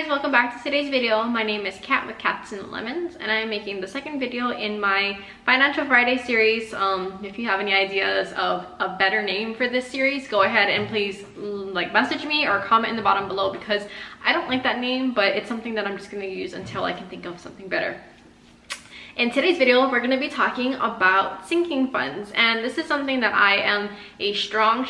guys, welcome back to today's video. My name is Kat with Cats and Lemons, and I'm making the second video in my Financial Friday series. If you have any ideas of a better name for this series, go ahead and please message me or comment in the bottom below, because I don't like that name, but it's something that I'm just going to use until I can think of something better. In today's video, we're going to be talking about sinking funds, and this is something that I am a strong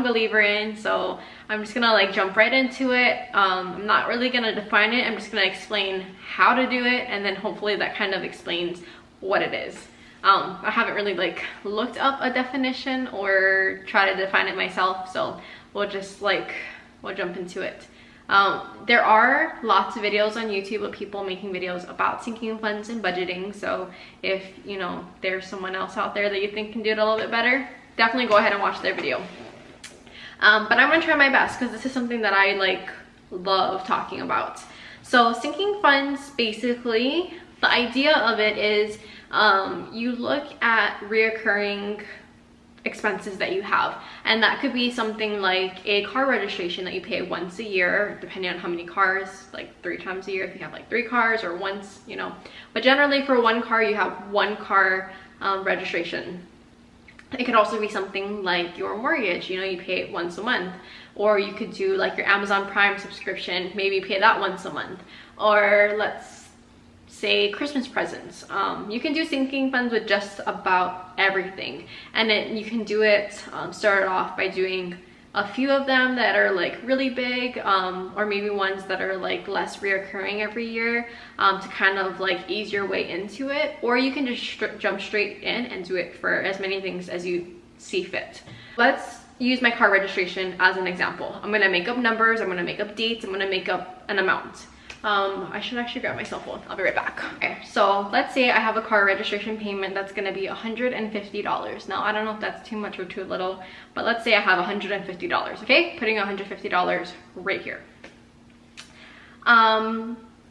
believer in, so I'm just gonna jump right into it. I'm not really gonna define it, I'm just gonna explain how to do it, and then hopefully that kind of explains what it is. I haven't really looked up a definition or try to define it myself, so we'll just we'll jump into it. There are lots of videos on YouTube of people making videos about sinking funds and budgeting, so if there's someone else out there that you think can do it a little bit better, definitely go ahead and watch their video. But I'm gonna try my best because this is something that I love talking about. So sinking funds, basically the idea of it is you look at reoccurring expenses that you have, and that could be something like a car registration that you pay once a year, depending on how many cars, 3 times a year if you have 3 cars, or once, but generally for one car you have one car registration. It could also be something like your mortgage, you pay it once a month, or you could do your Amazon Prime subscription, maybe pay that once a month, or let's say Christmas presents. You can do sinking funds with just about everything, and then you can do it, start off by doing a few of them that are really big, or maybe ones that are less reoccurring every year, to kind of ease your way into it, or you can just jump straight in and do it for as many things as you see fit. Let's use my car registration as an example. I'm gonna make up numbers, I'm gonna make up dates, I'm gonna make up an amount. I should actually grab my cell phone. I'll be right back. Okay, so let's say I have a car registration payment that's gonna be $150. Now, I don't know if that's too much or too little, but let's say I have $150, okay? Putting $150 right here.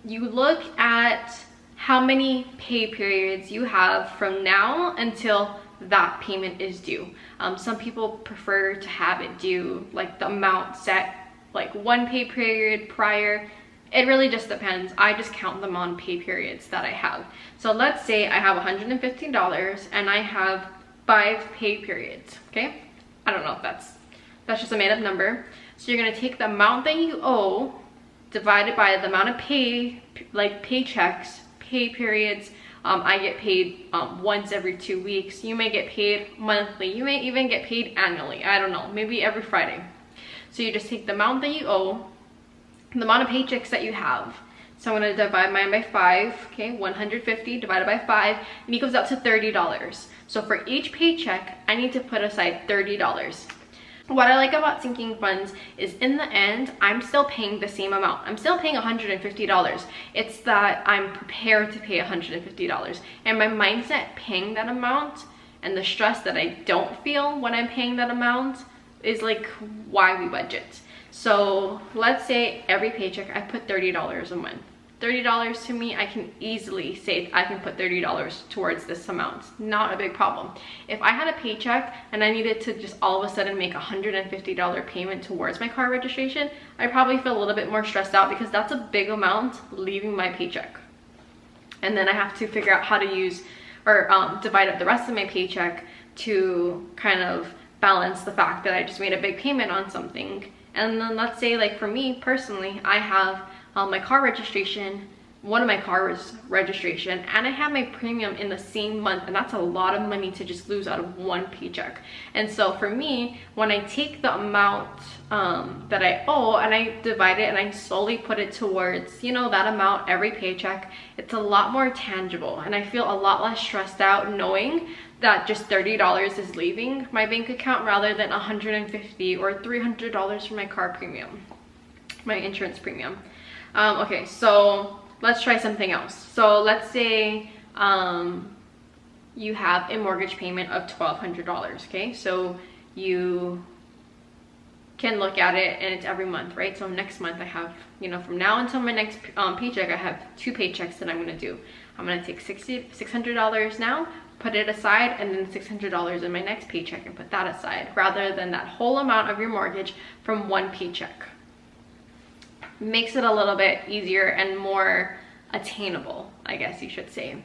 You look at how many pay periods you have from now until that payment is due. Some people prefer to have it due, the amount set, one pay period prior. It really just depends. I just count them on pay periods that I have. So let's say I have $150 and I have 5 pay periods, okay? I don't know if that's just a made up number. So you're gonna take the amount that you owe, divided by the amount of paychecks, pay periods. I get paid once every 2 weeks. You may get paid monthly. You may even get paid annually. I don't know, maybe every Friday. So you just take the amount that you owe, the amount of paychecks that you have. So I'm going to divide mine by 5, okay? 150 divided by 5, and it goes out to $30. So for each paycheck, I need to put aside $30. What I like about sinking funds is, in the end, I'm still paying the same amount. I'm still paying $150. It's that I'm prepared to pay $150. And my mindset paying that amount, and the stress that I don't feel when I'm paying that amount, is why we budget. So let's say every paycheck I put $30 a month. $30 to me, I can easily say I can put $30 towards this amount. Not a big problem. If I had a paycheck and I needed to just all of a sudden make a $150 payment towards my car registration, I'd probably feel a little bit more stressed out, because that's a big amount leaving my paycheck. And then I have to figure out how to use or divide up the rest of my paycheck to kind of balance the fact that I just made a big payment on something. And then let's say for me personally, I have my car registration, one of my cars registration, and I have my premium in the same month, and that's a lot of money to just lose out of one paycheck. And so for me, when I take the amount that I owe and I divide it and I slowly put it towards that amount every paycheck, it's a lot more tangible, and I feel a lot less stressed out knowing that just $30 is leaving my bank account rather than $150 or $300 for my car premium, my insurance premium. Okay, so let's try something else. So let's say you have a mortgage payment of $1,200, okay? So you can look at it, and it's every month, right? So next month I have, from now until my next paycheck, I have 2 paychecks that I'm gonna do. I'm gonna take $600 now, put it aside, and then $600 in my next paycheck and put that aside, rather than that whole amount of your mortgage from one paycheck. makes it a little bit easier and more attainable, I guess you should say.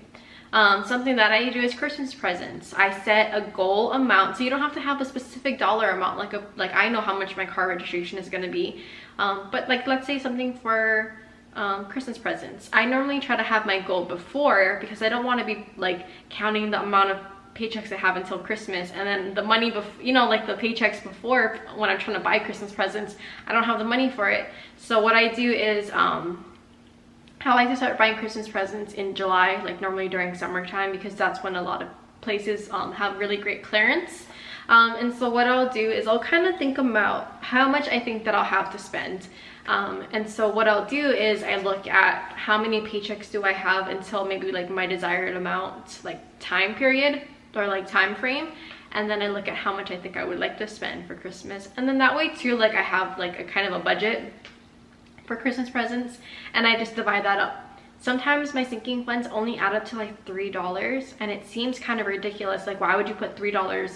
Something that I do is Christmas presents. I set a goal amount, so you don't have to have a specific dollar amount. Like I know how much my car registration is going to be, but like let's say something for Christmas presents. I normally try to have my goal before, because I don't want to be like counting the amount of paychecks I have until Christmas, and then the money you know, like the paychecks before, when I'm trying to buy Christmas presents, I don't have the money for it. So what I do is I like to start buying Christmas presents in July, like normally during summertime, because that's when a lot of places have really great clearance. And so what I'll do is I'll kind of think about how much I think that I'll have to spend. And so what I'll do is I look at how many paychecks do I have until maybe like my desired amount, like time period or like time frame. And then I look at how much I think I would like to spend for Christmas. And then that way too, like I have like a kind of a budget for Christmas presents, and I just divide that up. Sometimes my sinking funds only add up to like $3, and it seems kind of ridiculous. Like, why would you put $3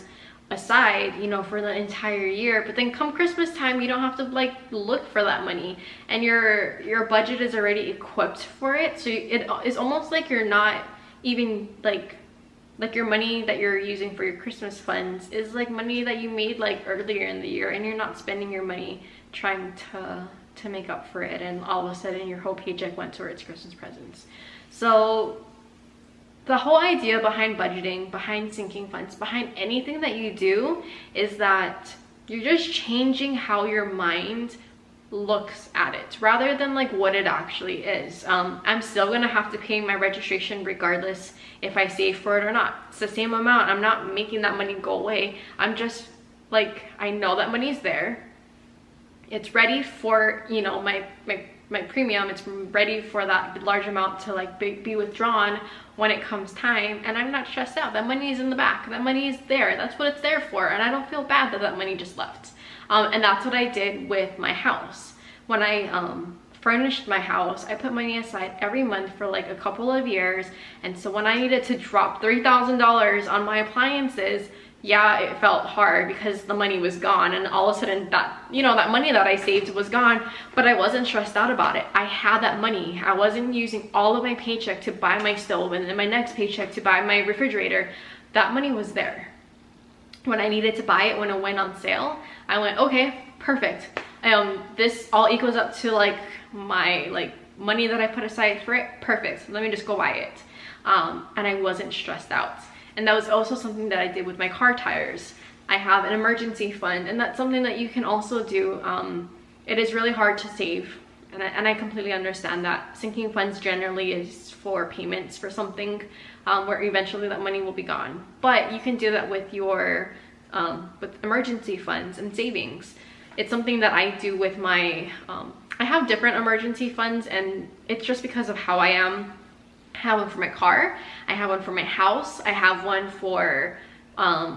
aside, you know, for the entire year? But then come Christmas time, you don't have to like look for that money, and your budget is already equipped for it. So it is almost like you're not even like your money that you're using for your Christmas funds is like money that you made like earlier in the year, and you're not spending your money trying to make up for it, and all of a sudden your whole paycheck went towards Christmas presents. So the whole idea behind budgeting, behind sinking funds, behind anything that you do is that you're just changing how your mind looks at it rather than like what it actually is. I'm still gonna have to pay my registration regardless if I save for it or not. It's the same amount. I'm not making that money go away. I'm just like, I know that money's there. It's ready for, you know, my premium. It's ready for that large amount to like be withdrawn when it comes time, and I'm not stressed out. That money is in the back. That money is there. That's what it's there for, and I don't feel bad that that money just left. And that's what I did with my house. When I furnished my house, I put money aside every month for like a couple of years, and so when I needed to drop $3,000 on my appliances, yeah, it felt hard because the money was gone, and all of a sudden that, you know, that money that I saved was gone, but I wasn't stressed out about it. I had that money. I wasn't using all of my paycheck to buy my stove and then my next paycheck to buy my refrigerator. That money was there. When I needed to buy it, when it went on sale, I went, okay, perfect. This all equals up to like my like money that I put aside for it. Perfect. Let me just go buy it. And I wasn't stressed out. And that was also something that I did with my car tires. I have an emergency fund, and that's something that you can also do. It is really hard to save, and I completely understand that. Sinking funds generally is for payments for something where eventually that money will be gone. But you can do that with your with emergency funds and savings. It's something that I do with my, I have different emergency funds, and it's just because of how I am. I have one for my car, I have one for my house, I have one for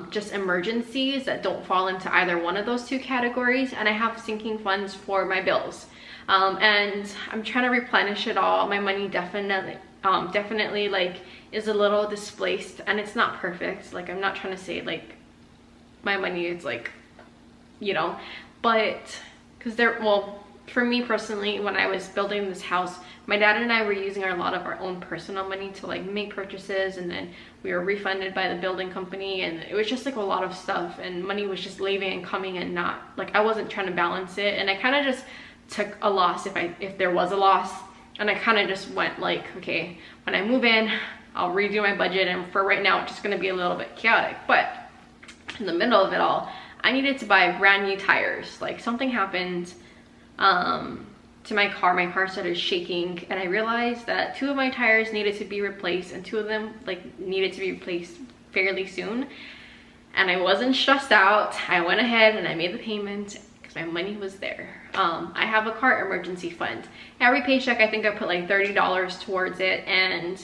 just emergencies that don't fall into either one of those two categories, and I have sinking funds for my bills. And I'm trying to replenish it all. My money definitely like is a little displaced, and it's not perfect. Like, I'm not trying to say like my money is like, you know, but because well, for me personally, when I was building this house, my dad and I were using a lot of our own personal money to like make purchases, and then we were refunded by the building company, and it was just like a lot of stuff, and money was just leaving and coming, and not like, I wasn't trying to balance it, and I kind of just took a loss if there was a loss, and I kind of just went like, okay, when I move in, I'll redo my budget, and for right now it's just going to be a little bit chaotic. But in the middle of it all, I needed to buy brand new tires. Like, something happened to my car started shaking, and I realized that 2 of my tires needed to be replaced, and 2 of them like needed to be replaced fairly soon, and I wasn't stressed out. I went ahead and I made the payment because my money was there. I have a car emergency fund. Every paycheck, I think I put like $30 towards it, and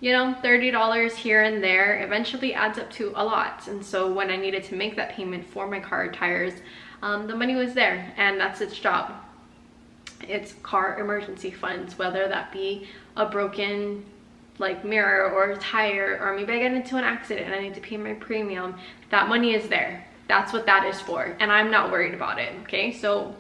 you know, $30 here and there eventually adds up to a lot. And so when I needed to make that payment for my car tires, the money was there, and that's its job. It's car emergency funds, whether that be a broken like mirror or a tire, or maybe I get into an accident and I need to pay my premium. That money is there. That's what that is for, and I'm not worried about it. Okay, so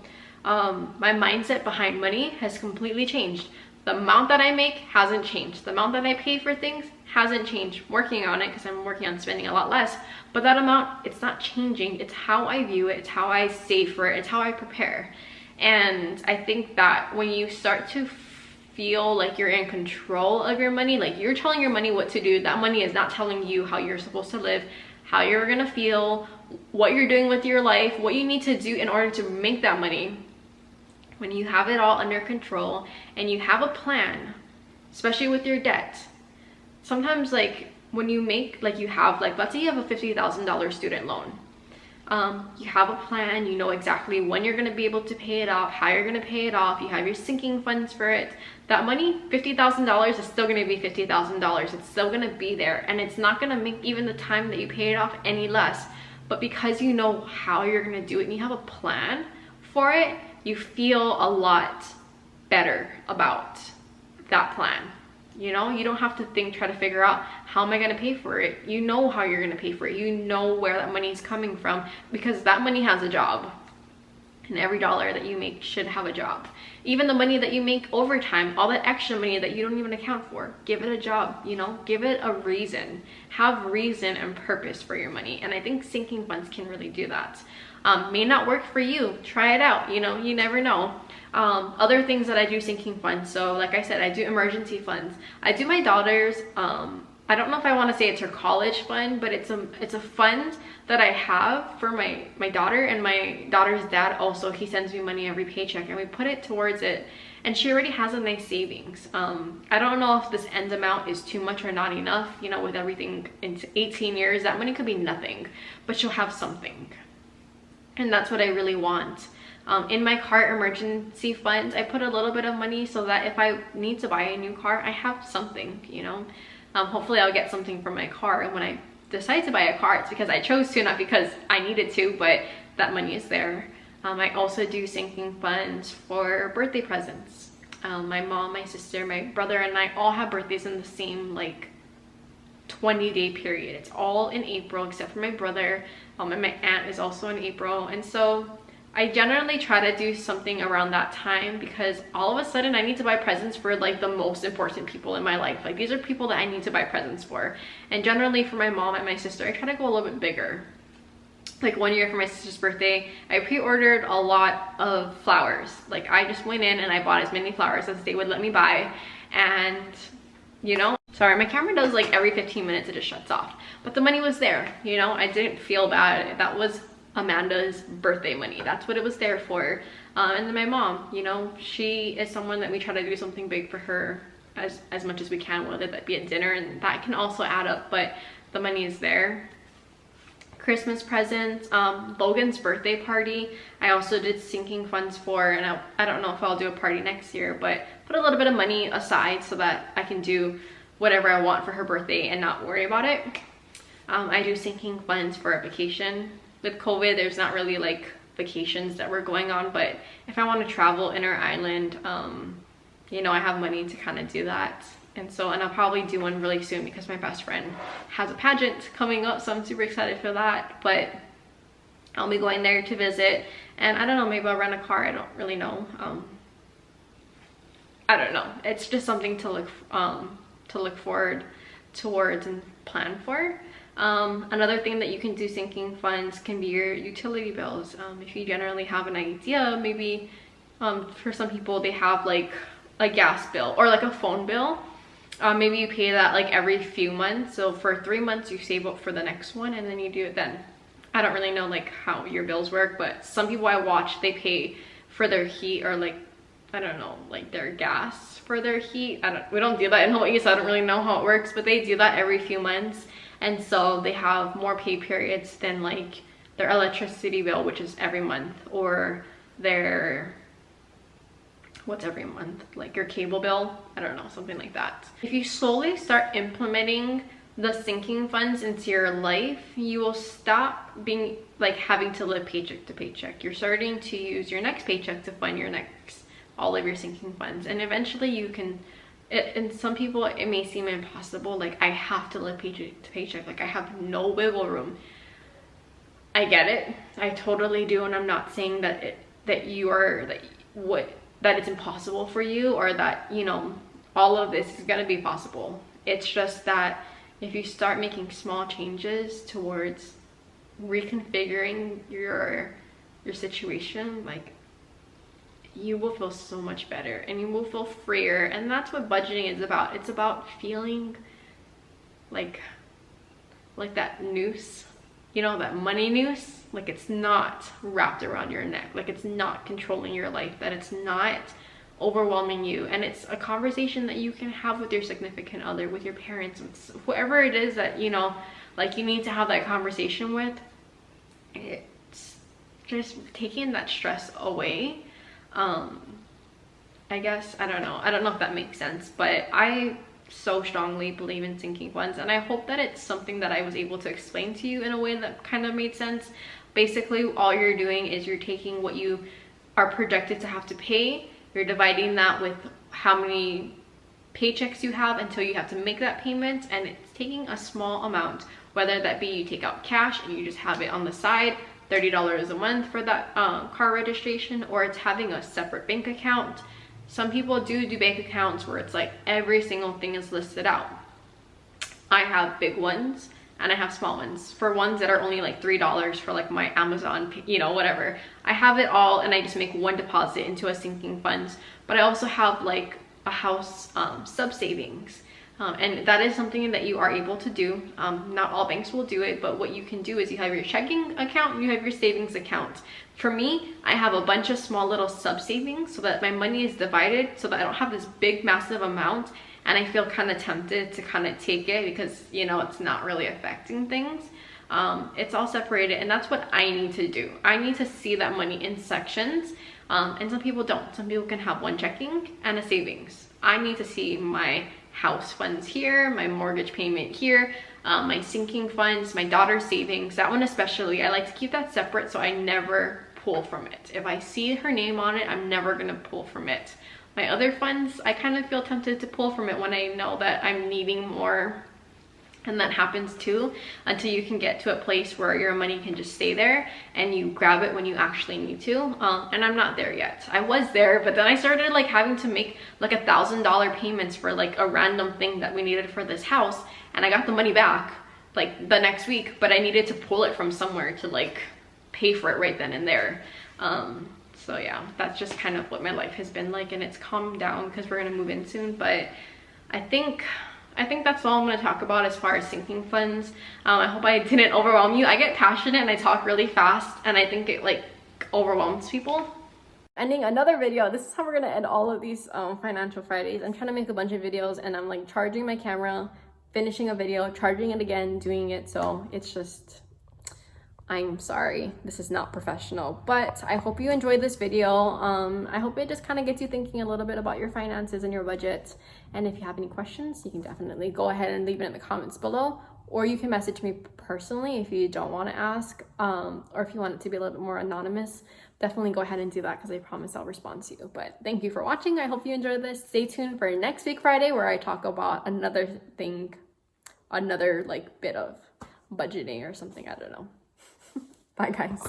my mindset behind money has completely changed. The amount that I make hasn't changed. The amount that I pay for things hasn't changed. I'm working on it because I'm working on spending a lot less. But that amount, it's not changing. It's how I view it. It's how I save for it. It's how I prepare. And I think that when you start to feel like you're in control of your money, like you're telling your money what to do, that money is not telling you how you're supposed to live, how you're gonna feel, what you're doing with your life, what you need to do in order to make that money. When you have it all under control and you have a plan, especially with your debt, sometimes like when you make, like you have, like let's say you have a $50,000 student loan. You have a plan, you know exactly when you're gonna be able to pay it off, how you're gonna pay it off, you have your sinking funds for it. That money, $50,000 is still gonna be $50,000. It's still gonna be there, and it's not gonna make even the time that you pay it off any less. But because you know how you're gonna do it and you have a plan for it, you feel a lot better about that plan. You know, you don't have to try to figure out how am I going to pay for it. You know how you're going to pay for it. You know where that money is coming from, because that money has a job, and every dollar that you make should have a job. Even the money that you make overtime, all that extra money that you don't even account for, give it a job, you know, give it a reason. Have reason and purpose for your money. And I think sinking funds can really do that. May not work for you. Try it out, you know, you never know. Other things that I do sinking funds. So like I said, I do emergency funds. I do my daughter's, I don't know if I want to say it's her college fund, but it's a fund that I have for my daughter, and my daughter's dad also, he sends me money every paycheck and we put it towards it, and she already has a nice savings. I don't know if this end amount is too much or not enough, you know, with everything into 18 years, that money could be nothing, but she'll have something. And that's what I really want. In my car emergency funds, I put a little bit of money so that if I need to buy a new car, I have something, you know. Hopefully I'll get something from my car, and when I decide to buy a car, it's because I chose to, not because I needed to, but that money is there. I also do sinking funds for birthday presents. My mom, my sister, my brother, and I all have birthdays in the same like 20-day period. It's all in April except for my brother, and my aunt is also in April. And so I generally try to do something around that time, because all of a sudden I need to buy presents for like the most important people in my life. Like these are people that I need to buy presents for. And generally for my mom and my sister, I try to go a little bit bigger. Like one year for my sister's birthday, I pre-ordered a lot of flowers. Like I just went in and I bought as many flowers as they would let me buy. And you know, sorry, my camera does like every 15 minutes, it just shuts off. But the money was there, you know, I didn't feel bad. That was Amanda's birthday money. That's what it was there for. And then my mom, you know, she is someone that we try to do something big for her as much as we can, whether that be at dinner, and that can also add up, but the money is there. Christmas presents, Logan's birthday party, I also did sinking funds for, and I don't know if I'll do a party next year, but put a little bit of money aside so that I can do whatever I want for her birthday and not worry about it. I do sinking funds for a vacation. With COVID, there's not really like vacations that we're going on, but if I want to travel inner island, you know, I have money to kind of do that. And I'll probably do one really soon because my best friend has a pageant coming up, so I'm super excited for that. But I'll be going there to visit, and I don't know, maybe I'll rent a car. I don't really know. I don't know. It's just something to look forward towards and plan for. Another thing that you can do sinking funds can be your utility bills. If you generally have an idea, maybe for some people they have like a gas bill or like a phone bill. Maybe you pay that like every few months. So for 3 months you save up for the next one, and then you do it then. I don't really know like how your bills work, but some people I watch, they pay for their heat, or like, I don't know, like their gas for their heat. We don't do that in Hawaii, so I don't really know how it works, but they do that every few months. And so they have more pay periods than like their electricity bill, which is every month, or their, what's every month, like your cable bill, I don't know, something like that. If you slowly start implementing the sinking funds into your life, you will stop being like having to live paycheck to paycheck. You're starting to use your next paycheck to fund your next, all of your sinking funds, and eventually you can, and some people it may seem impossible, like I have to live paycheck to paycheck, like I have no wiggle room. I get it, I totally do, and I'm not saying that that that it's impossible for you, or that, you know, all of this is going to be possible. It's just that if you start making small changes towards reconfiguring your situation, like, you will feel so much better and you will feel freer. And that's what budgeting is about. It's about feeling like that noose, you know, that money noose, like it's not wrapped around your neck, like it's not controlling your life, that it's not overwhelming you. And it's a conversation that you can have with your significant other, with your parents, with whoever it is that, you know, like you need to have that conversation with. It's just taking that stress away. I guess, I don't know if that makes sense, but I so strongly believe in sinking funds, and I hope that it's something that I was able to explain to you in a way that kind of made sense. Basically, all you're doing is you're taking what you are projected to have to pay, you're dividing that with how many paychecks you have until you have to make that payment, and it's taking a small amount, whether that be you take out cash and you just have it on the side, $30 a month for that car registration, or it's having a separate bank account. Some people do bank accounts where it's like every single thing is listed out. I have big ones and I have small ones. For ones that are only like $3 for like my Amazon, you know, whatever, I have it all and I just make one deposit into a sinking funds. But I also have like a house sub savings. And that is something that you are able to do. Not all banks will do it, but what you can do is you have your checking account and you have your savings account. For me, I have a bunch of small little sub savings so that my money is divided, so that I don't have this big massive amount and I feel kind of tempted to kind of take it because, you know, it's not really affecting things. It's all separated, and that's what I need to do. I need to see that money in sections, and some people don't. Some people can have one checking and a savings. I need to see my house funds here, my mortgage payment here, my sinking funds, my daughter's savings. That one especially, I like to keep that separate so I never pull from it. If I see her name on it, I'm never gonna pull from it. My other funds, I kind of feel tempted to pull from it when I know that I'm needing more, and that happens too, until you can get to a place where your money can just stay there and you grab it when you actually need to. And I'm not there yet. I was there, but then I started like having to make like $1,000 payments for like a random thing that we needed for this house, and I got the money back like the next week, but I needed to pull it from somewhere to like pay for it right then and there. So yeah, that's just kind of what my life has been like, and it's calmed down because we're gonna move in soon. But I think that's all I'm going to talk about as far as sinking funds. I hope I didn't overwhelm you. I get passionate and I talk really fast, and I think it like overwhelms people. Ending another video. This is how we're going to end all of these Financial Fridays. I'm trying to make a bunch of videos, and I'm like charging my camera, finishing a video, charging it again, doing it. So it's just, I'm sorry, this is not professional, but I hope you enjoyed this video. I hope it just kind of gets you thinking a little bit about your finances and your budget. And if you have any questions, you can definitely go ahead and leave it in the comments below, or you can message me personally if you don't want to ask, or if you want it to be a little bit more anonymous. Definitely go ahead and do that, because I promise I'll respond to you. But thank you for watching. I hope you enjoyed this. Stay tuned for next week Friday, where I talk about another thing, another like bit of budgeting or something. I don't know. Bye guys.